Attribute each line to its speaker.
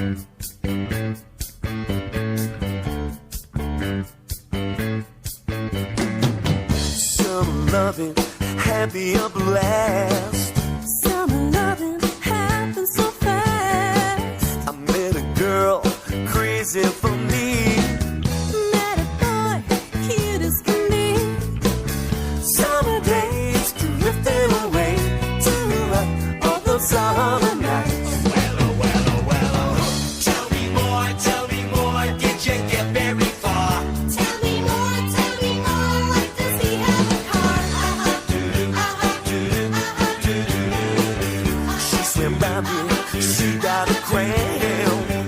Speaker 1: Summer loving, happy a blast.
Speaker 2: Summer loving happens so fast.
Speaker 1: I met a girl crazy for me.
Speaker 2: Met a boy, cute as can be.
Speaker 1: Summer days drifting away to all those summer nights.
Speaker 3: Well, oh, well, oh, well, oh. Tell me more, did you get very far?
Speaker 2: Tell me more, like does he have a car?
Speaker 1: She swam by me, she got a cramp.